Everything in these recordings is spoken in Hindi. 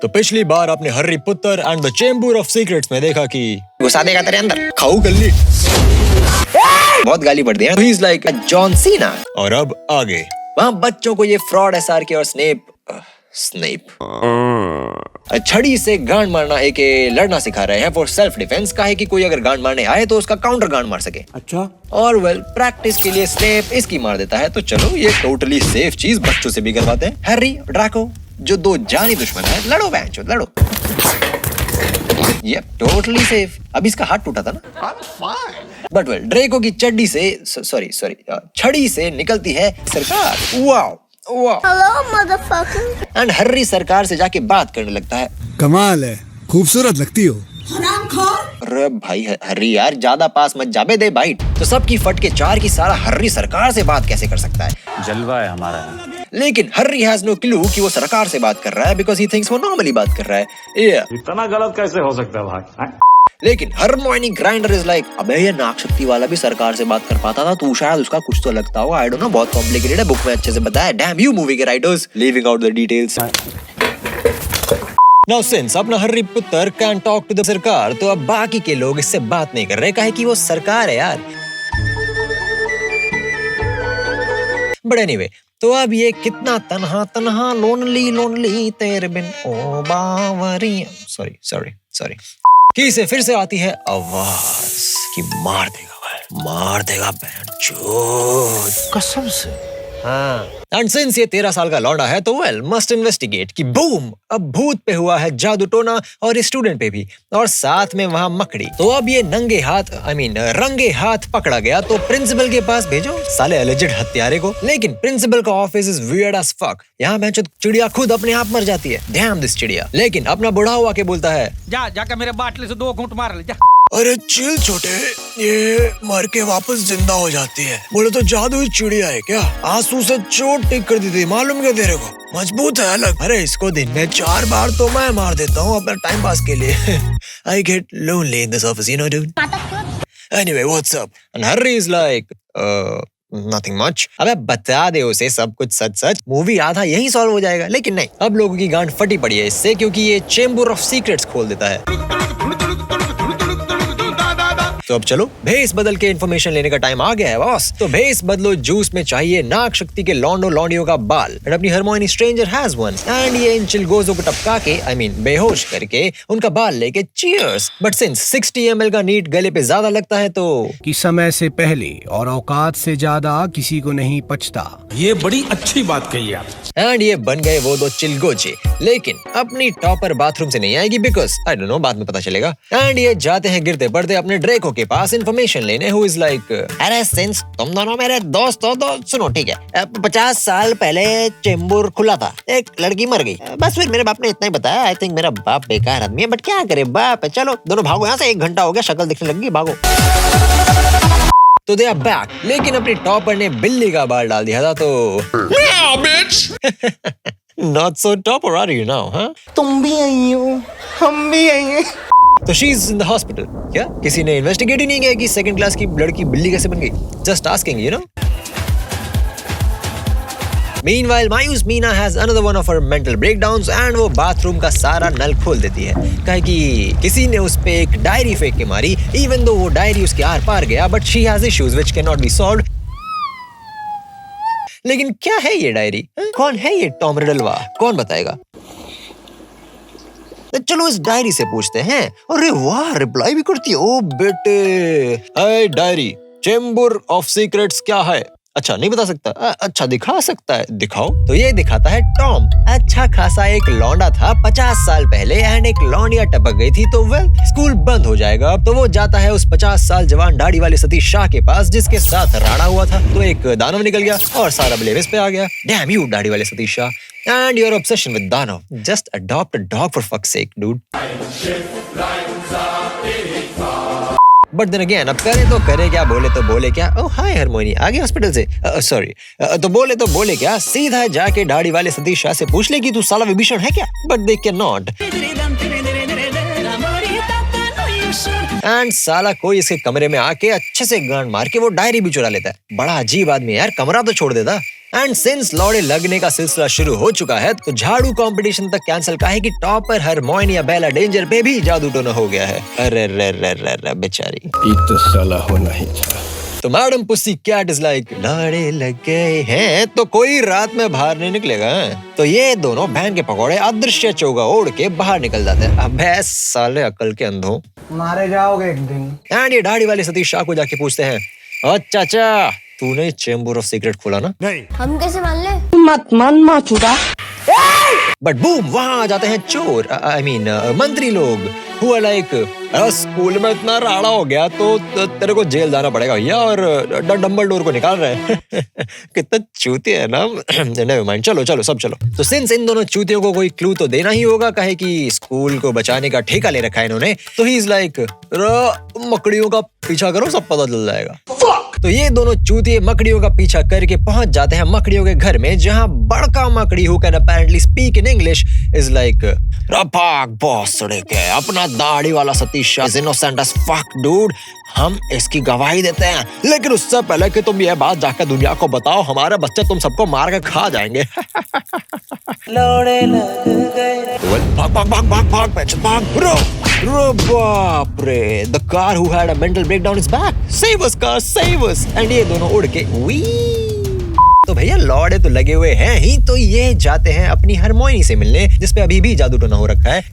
तो पिछली बार आपने Harry Potter and the chamber of secrets में देखा कि घुसा देगा तेरे अंदर। खाऊ गल्ली। बहुत गाली पड़ती है। He's like John Cena. और अब आगे वहाँ बच्चों को ये फ्रॉड SRK और स्नेप छड़ी से गांड मारना एक लड़ना सिखा रहे हैं फॉर सेल्फ डिफेंस का है कि कोई अगर गांड मारने आए तो उसका काउंटर गांड मार सके। अच्छा। और वेल प्रैक्टिस के लिए स्नेप इसकी मार देता है। तो चलो ये टोटली सेफ चीज बच्चों से भी करवाते हैं। हैरी ड्रैको जो दो जानी दुश्मन है, लड़ो बहनचोद लड़ो। ये टोटली सेफ। अब इसका हाथ टूटा था ना। बट वेल ड्रैको की चड्डी से सॉरी छड़ी से निकलती है सरकार। Wow hello motherfucker. And Harry सरकार से जाके बात करने लगता है। कमाल है, खूबसूरत लगती हो। अरे भाई हैरी यार ज्यादा पास मत जाबे दे बाइट। तो सबकी फट के चार की सारा हैरी सरकार से बात कैसे कर सकता है? जलवा है हमारा। लेकिन हैरी हैज नो क्लू कि वो सरकार से बात कर रहा है बिकॉज़ ही थिंक्स वो नॉर्मली बात कर रहा है। इतना गलत कैसे हो सकता है भाई? लेकिन हरमोनी ग्राइंडर इज लाइक अबे ये नाक शक्ति वाला भी सरकार से बात कर पाता था, तू शायद उसका कुछ तो लगता होगा। आई डोंट नो, बहुत कॉम्प्लिकेटेड है, बुक में अच्छे से बताया। डैम यू मूवी के writers leaving out the details. Now since अपना Harry Potter can talk to the सरकार, तो अब बाकी के लोग इससे बात नहीं कर रहे काहे कि वो सरकार है यार। बट एनीवे, तो अब ये कितना तन्हा तन्हा लोनली तेरे बिन ओ बावरी। सॉरी की से फिर से आती है आवाज कि मार देगा बहनचोद कसम से। हाँ, एंड सिंस ये 13 साल का लौंडा है तो वेल मस्ट इन्वेस्टिगेट कि बूम, अब भूत पे हुआ है जादू टोना और स्टूडेंट पे भी, और साथ में वहाँ मकड़ी। तो अब ये रंगे हाथ पकड़ा गया तो प्रिंसिपल के पास भेजो साले एलिजेड हत्यारे को। लेकिन प्रिंसिपल का office is weird as fuck. यहाँ बेंचोद चिड़िया खुद अपने आप मर जाती है। डैम दिस चिड़िया। लेकिन अपना बुढ़ा हुआ के बोलता है जाके मेरे बाटले से 2 घूंट मार ले जा। अरे चिल छोटे, ये मर के वापस जिंदा हो जाती है। बोले तो जादुई चिड़िया है क्या? आंसू से चोट टिक कर दी थी, मालूम क्या तेरे को? मजबूत है अलग। अरे इसको दिन में 4 बार तो मैं मार देता हूँ अपना टाइम पास के लिए। I get lonely in this office, you know, dude. Anyway, what's up? And Harry is like, nothing much. अबे बता दे उसे सब कुछ सच। मूवी आधा यही सॉल्व हो जाएगा। लेकिन नहीं, अब लोगों की गांड फटी पड़ी है इससे, क्योंकि ये चेंबर ऑफ सीक्रेट्स खोल देता है। तो अब चलो भेस बदल के इन्फॉर्मेशन लेने का टाइम आ गया है बॉस। तो भेस बदलो जूस में चाहिए नाग शक्ति के लौंडियों का बाल। बट अपनी harmony stranger has one and ये इन चिलगोजों को टपका के बेहोश करके उनका बाल लेके चीयर्स। बट सिंस 60 ml का नीट गले पे ज्यादा लगता है तो कि समय से पहले और औकात से ज्यादा किसी को नहीं पचता। ये बड़ी अच्छी बात कही आप। एंड ये बन गए वो 2 चिलगोजे। लेकिन अपनी टॉपर बाथरूम से नहीं आएगी बिकॉज आई डोंट नो, बाद में पता चलेगा। एंड ये जाते हैं गिरते पड़ते अपने ड्रेको के पास इन्फॉर्मेशन लेने। हु इज लाइक अरे सिंस तुम दोनों मेरे दोस्त हो तो सुनो ठीक है, 50 साल पहले चेंबूर खुला था, एक लड़की मर गई। बस फिर मेरे बाप ने इतना ही बताया। आई थिंक मेरा बाप बेकार आदमी है, बट क्या करे बाप है। चलो दोनों भागो यहाँ से, 1 घंटा हो गया, शक्ल दिखने लगी, भागो। तो दे आर बैक। लेकिन अपनी टॉपर ने बिल्ली का बाल डाल दिया था तो not so topper are you now, हाँ? तुम भी आई हो, हम भी आई हैं। तो she is in the hospital. क्या किसी ने इन्वेस्टिगेट ही नहीं किया कि 2nd क्लास की लड़की बिल्ली कैसे बन गई? Just asking, you know. Meanwhile, मायूस Meena has another one of her mental breakdowns and वो बाथरूम का सारा नल खोल देती है। कहे कि किसी ने उस पे एक डायरी फेंक के मारी, even though वो डायरी उसके आर पार गया, but she has issues which cannot be solved। लेकिन क्या है ये डायरी? कौन है ये टॉम रिडलवा? कौन बताएगा? चलो इस डायरी से पूछते हैं। अरे वाह, रिप्लाई भी करती है। ओ बेटे, डायरी, चेंबर ऑफ सीक्रेट्स क्या है? अच्छा नहीं बता सकता? अच्छा दिखा सकता है, दिखाओ। तो ये दिखाता है टॉम। अच्छा खासा एक लौंडा था 50 साल पहले एंड एक लौंडिया टपक गई थी तो वेल स्कूल बंद हो जाएगा। अब तो वो जाता है उस 50 साल जवान दाढ़ी वाले सतीश शाह के पास जिसके साथ राड़ा हुआ था। तो एक दानव निकल गया और सारा ब्लेम इस पे आ गया। डैम यू दाढ़ी वाले Satish Shah and your obsession with दानव। Just adopt a dog for fuck's sake, dude. But then again, अब करे तो करे क्या, बोले तो बोले क्या? Oh hi हारमोनी, आ गए हॉस्पिटल से? Sorry, तो बोले क्या? सीधा जाके दाढ़ी वाले सतीश शाह से पूछ ले कि तू साला विभीषण है क्या? But they cannot. एंड साला कोई इसके कमरे में आके अच्छे से गांड मार के वो डायरी भी चुरा लेता है। बड़ा अजीब आदमी है यार, कमरा तो छोड़ देता। एंड सिंस लौड़े लगने का सिलसिला शुरू हो चुका है तो झाड़ू कंपटीशन तक कैंसिल का है कि टॉपर हरमोनी या बेला डेंजर पे भी जादू टोना हो गया है। अरे रे रे रे रे बेचारी, तो साला होना ही था। तो madam pussy cat is like लड़े लग गए हैं तो कोई रात में बाहर नहीं निकलेगा। तो ये दोनों बहन के पकौड़े अदृश्य चोगा ओढ़ के बाहर निकल जाते हैं। अबे साले अकल के अंधों, मारे जाओगे एक दिन। एंड ये दाढ़ी वाले सतीश शाह को जाके पूछते हैं, ओ चाचा तूने चेंबर ऑफ सीक्रेट खोला ना? हम कैसे मान ले? मत मान माचूदा। बट बूम वहां आ जाते हैं चोर, आई मीन मंत्री लोग, हुआ लाइक स्कूल में इतना राड़ा हो गया तो तेरे को जेल जाना पड़ेगा भैया, और डंबलडोर को निकाल रहे हैं। कितना चूतिया है ना। नेवर माइंड, चलो चलो सब चलो। तो सिंस इन दोनों चूतियों को कोई क्लू तो देना ही होगा, कहे कि स्कूल को बचाने का ठेका ले रखा है इन्होंने, तो ही इज लाइक मकड़ियों का पीछा करो सब पता चल जाएगा। तो ये दोनों चूतिए मकड़ियों का पीछा करके पहुंच जाते हैं मकड़ियों के घर में, जहां बड़का मकड़ी who can apparently speak in English is like, भाग बॉस के अपना दाढ़ी वाला Satish Shah is innocent as fuck dude, हम इसकी गवाही देते हैं, लेकिन उससे पहले कि तुम ये बात जाकर दुनिया को बताओ, हमारे बच्चे तुम सबको मार के खा जाएंगे। भाग भाग भाग भाग भाग भाग, रो बाप रे, the car who had a mental breakdown is back, save us car, save us, and ये दोनों उड़ के वी। तो भैया लौड़े तो लगे हुए हैं ही, तो ये जाते हैं अपनी हरमोनी से मिलने, जिसपे अभी भी जादू टोना हो रखा है।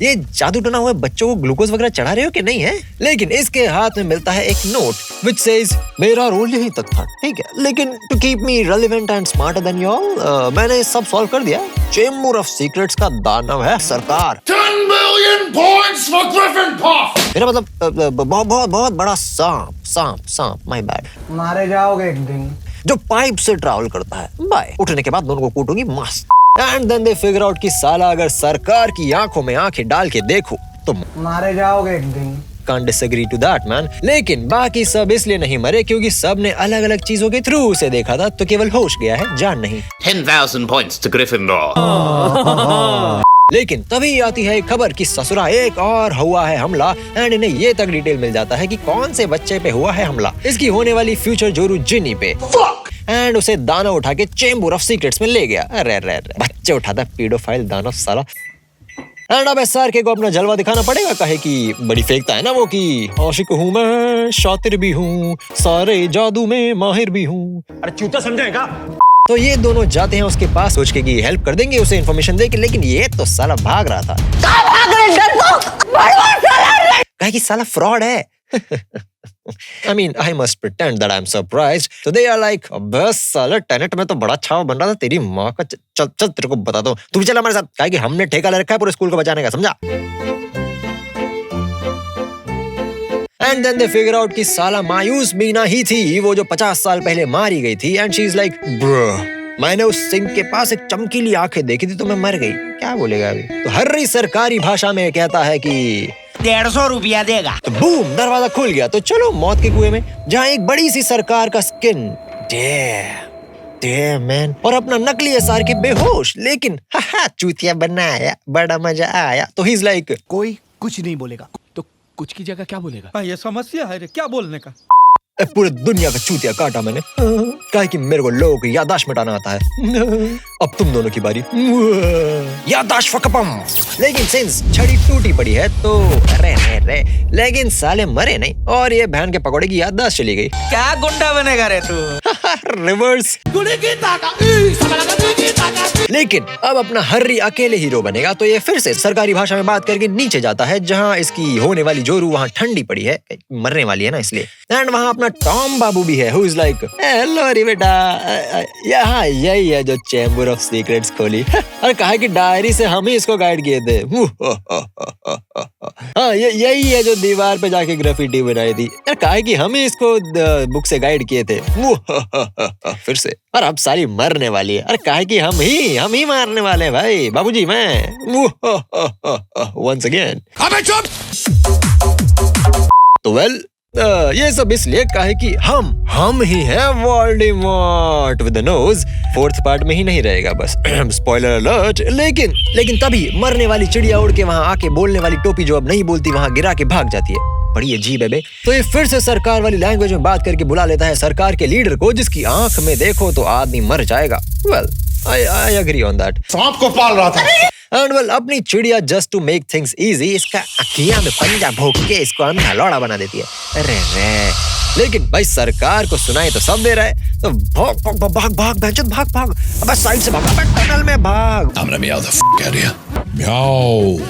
ये जादू टोना हुए बच्चों को ग्लूकोज वगैरह चढ़ा रहे हो कि नहीं है? लेकिन इसके हाथ में मिलता है एक नोट which says मेरा रोल यही तक था, ठीक है, लेकिन to keep me relevant and smarter than you all, मैंने सब सॉल्व कर दिया। चेंबर ऑफ सीक्रेट्स का दानव है सरकार। 10 million points for Gryffindor! मेरा मतलब बहुत बहुत बहुत बड़ा सांप, माय बैड, मारे जाओगे एक दिन। जो पाइप से ट्रैवल करता है। बाय, उठने के बाद दोनों को कूटूंगी मस्त। And then they figure out कि साला अगर सरकार की आंखों में आंखें डाल के देखो तो मारे जाओगे एक दिन। Can't disagree to that man। लेकिन बाकी सब इसलिए नहीं मरे क्योंकि सब ने अलग अलग चीजों के थ्रू उसे देखा था, तो केवल होश गया है, जान नहीं। 10,000 points to Gryffindor. लेकिन तभी आती है एक खबर कि ससुरा एक और हुआ है हमला, एंड इन्हें ये तक डिटेल मिल जाता है कि कौन से बच्चे पे हुआ है हमला, इसकी होने वाली फ्यूचर जोरू जिनी पे। एंड उसे दानव उठा के चेंबर ऑफ सीक्रेट्स में ले गया। अरे बच्चे उठाता पीडोफाइल दानव साला। एंड अब SRK को अपना जलवा दिखाना पड़ेगा, कहे कि बड़ी फेंकता है ना वो कि आशिक हूँ मैं, शातिर भी हूँ, सारे जादू में माहिर भी हूँ। अरे चूता समझेगा? तो ये दोनों जाते हैं उसके पास, सोच के कि हेल्प कर देंगे उसे इन्फॉर्मेशन दे के, लेकिन ये तो साला भाग रहा था। कहे कि साला फ्रॉड है। I mean, I must pretend that I'm surprised. So they are like, बस साले टेनेट में तो बड़ा छाव बन रहा था, तेरी माँ का। चल चल तेरे को बताता हूँ, तू भी चल हमारे साथ। कहा कि हमने ठेका ले रखा है पूरे स्कूल को बचाने का, समझा? And then they figure out कि साला मायूस मीना ही थी वो जो 50 साल पहले मारी गई थी। And she is like, bro, मैंने उस सिंह के पास एक चमकीली आंखें देखी थी तो मैं मर गई। क्या बोलेगा अभी? तो हर्री सरकारी भाषा में कहता है कि 150 रुपया देगा। तो बूम, दरवाजा खुल गया। तो चलो मौत के कुएं में, जहाँ एक बड़ी सी सरकार का स्किन, डैम मैन, और अपना नकली SRK बेहोश, लेकिन चूतिया बनाया, बड़ा मजा आया। तो ही इज लाइक, कोई कुछ नहीं बोलेगा तो कुछ की जगह क्या बोलेगा? ये समस्या है रे, क्या बोलने का? पूरे दुनिया का चूतिया काटा मैंने, कहा कि मेरे को लोगों की याददाश्त मिटाना आता है। अब तुम दोनों की बारी, याददाश्त फकपम। लेकिन सिंस छड़ी टूटी पड़ी है तो रे लेकिन साले मरे नहीं, और ये बहन के पकौड़े की याददाश्त चली गई। क्या गुंडा बनेगा रे तू? रिवर्स। लेकिन अब अपना हर्री अकेले हीरो बनेगा, तो ये फिर से सरकारी भाषा में बात करके नीचे जाता है, जहाँ इसकी होने वाली जोरू वहाँ ठंडी पड़ी है, मरने वाली है ना इसलिए। एंड वहाँ अपना टॉम बाबू भी है, हु इज लाइक, हेलो रे बेटा, यहाँ यही है जो चेंबर ऑफ सीक्रेट्स खोली। और कहा कि डायरी से हम ही इसको गाइड किए थे। हाँ, यही है जो दीवार पे जाके ग्राफिटी बनाई थी। कहा कि हम ही इसको बुक से गाइड किए थे। फिर से, और अब सारी मरने वाली है। अरे कहा कि हम ही मारने वाले हैं भाई, बाबूजी मैं। Once again. तो वेल, ये सब इसलिए कहे कि हम ही हैं Voldemort with the nose. 4th part में ही नहीं रहेगा बस, स्पॉइलर अलर्ट। लेकिन तभी मरने वाली चिड़िया उड़ के वहां आके बोलने वाली टोपी जो अब नहीं बोलती वहां गिरा के भाग जाती है। बड़ी अजीब है बे। तो ये फिर से सरकार वाली लैंग्वेज में बात करके बुला लेता है सरकार के लीडर को, जिसकी आंख में देखो तो आदमी मर जाएगा। Well I agree on that. सांप को पाल रहा था। And well, अपनी चिड़िया just to make things easy इसका अखियां में पंजा भोंक के इसको अंधा लौड़ा बना देती है। अरे रे, लेकिन भाई सरकार को सुनाई तो सब दे रहा है, तो भाग भाग भाग भाग भाग भाग भाग भाग, अबे साइड से भाग, अबे टनल में भाग।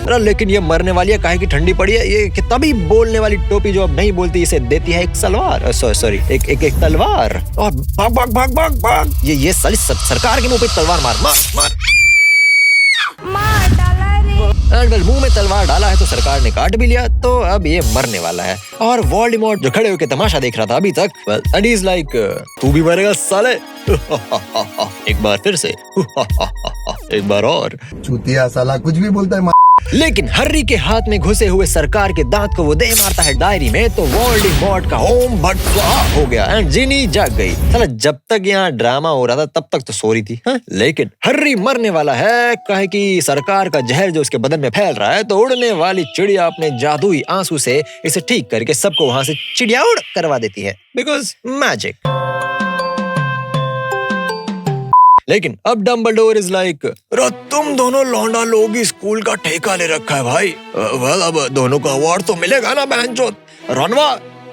अरे लेकिन ये मरने वाली है, काहे की ठंडी पड़ी है। ये कितना भी बोलने वाली टोपी जो अब नहीं बोलती, इसे देती है एक सलवार, सॉरी एक तलवार, और भाग भाग भाग भाग भाग। ये साली सरकार के मुंह पे तलवार मार मार मार। मुंह में तलवार डाला है तो सरकार ने काट भी लिया, तो अब ये मरने वाला है। और वोल्डेमॉर्ट जो खड़े होकर तमाशा देख रहा था अभी तक, एंड ही इज लाइक, तू भी मरेगा साले। एक बार फिर से, एक बार और। चूतिया साला कुछ भी बोलता है। लेकिन हर्री के हाथ में घुसे हुए सरकार के दांत को वो दे मारता है डायरी में, तो वोल्डेमॉर्ट का ओम भट स्वाहा हो गया एंड जिनी जाग गई। साला जब तक यहाँ ड्रामा हो रहा था तब तक तो सो रही थी। लेकिन हर्री मरने वाला है, कहे कि सरकार का जहर जो उसके बदन में फैल रहा है, तो उड़ने वाली चिड़िया अपने जादुई आंसू से इसे ठीक करके सबको वहां से चिड़िया उड़ करवा देती है, बिकॉज मैजिक। लेकिन अब डम्बलडोर इज लाइक, तुम दोनों लौंडा लोग ही स्कूल का ठेका ले रखा है भाई। वेल अब दोनों को अवार्ड तो मिलेगा ना बहनचोद। रनवा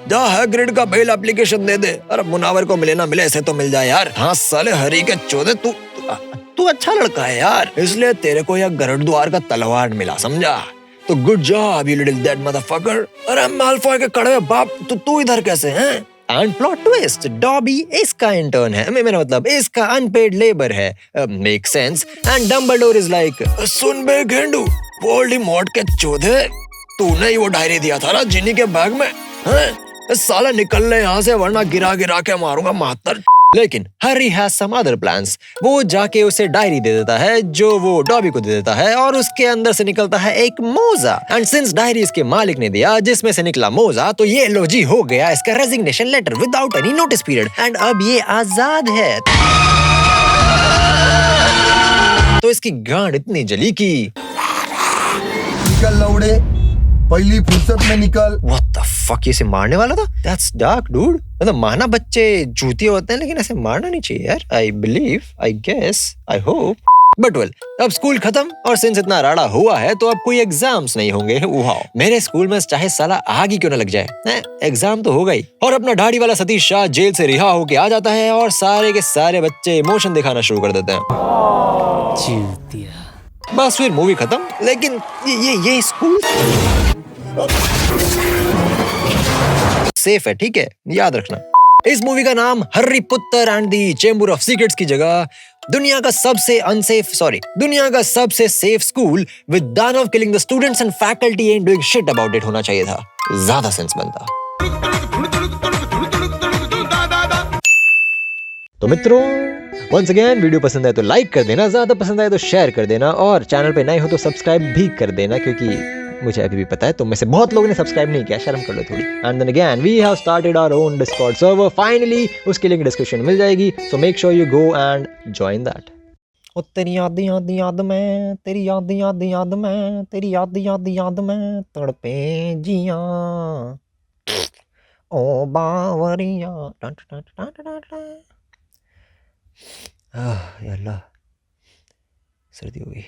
जा हैग्रिड का बेल एप्लीकेशन दे दे। अरे मुनावर को मिले ना मिले, ऐसे तो मिल जाए यार। हाँ साले हरी के चौदह, तू अच्छा लड़का है यार, इसलिए तेरे को यह गरुड़द्वार का तलवार मिला, समझा? तो good job you little dead motherfucker. अरे मालफॉय के कड़वे बाप, तू इधर कैसे हैं? एंड प्लॉट ट्विस्ट, डॉबी इसका इंटर्न है, मेरा मतलब इसका अनपेड लेबर है। Make sense. And Dumbledore is like, सुन बे गेंडू, वोल्डेमॉर्ट के चौधे, तूने ही वो डायरी दिया था ना जिनी के बैग में, हैं? साला निकल ले यहाँ से, वरना गिरा गिरा के मारूंगा मातर। लेकिन Harry has some other plans. वो जाके उसे डायरी दे देता है जो वो डॉबी को दे देता है, और उसके अंदर से निकलता है एक मोजा। एंड सिंस डायरी इसके मालिक ने दिया जिसमें से निकला मोजा, तो ये लो जी हो गया इसका resignation letter without any notice period, and अब ये आजाद है। तो इसकी गांड इतनी जली की निकल लौड़े, पहली फुर्सत में निकल। What the fuck, ये इसे मारने वाला था? That's dark, dude. मतलब मारना बच्चे जूतिए होते हैं, लेकिन ऐसे मारना नहीं चाहिए यार। I believe, I guess, I hope. But well, अब स्कूल खत्म, और सिंस इतना राड़ा हुआ है तो अब कोई एग्जाम्स नहीं होंगे। वाओ, मेरे स्कूल में चाहे साला आग ही क्यों ना लग जाए, एग्जाम तो हो गई। और अपना दाढ़ी वाला सतीश शाह जेल से रिहा होके आ जाता है, और सारे के सारे बच्चे इमोशन दिखाना शुरू कर देते हैं। बस फिर मूवी खत्म। लेकिन ये स्कूल सेफ है, ठीक है, याद रखना। इस मूवी का नाम हर्री पुत्तर and the chamber of secrets की जगह दुनिया का सबसे सेफ स्कूल विद दानव killing the students and faculty and doing shit about it होना चाहिए था। ज्यादा सेंस बनता। तो मित्रों, वंस अगेन वीडियो पसंद आए तो लाइक कर देना, ज्यादा पसंद आए तो शेयर कर देना, और चैनल पे नए हो तो सब्सक्राइब भी कर देना, क्योंकि मुझे अभी भी पता है तुम में से बहुत लोगों ने सब्सक्राइब नहीं किया, शर्म कर लो थोड़ी। And then again we have started our own Discord server finally, उसकी लिंक डिस्क्रिप्शन में मिल जाएगी, so make sure you go and join that. ओ तेरी याद में, तेरी याद में, तेरी याद में तड़पे जिया, ओ बावरिया। या अल्लाह, सर्दी हो गई।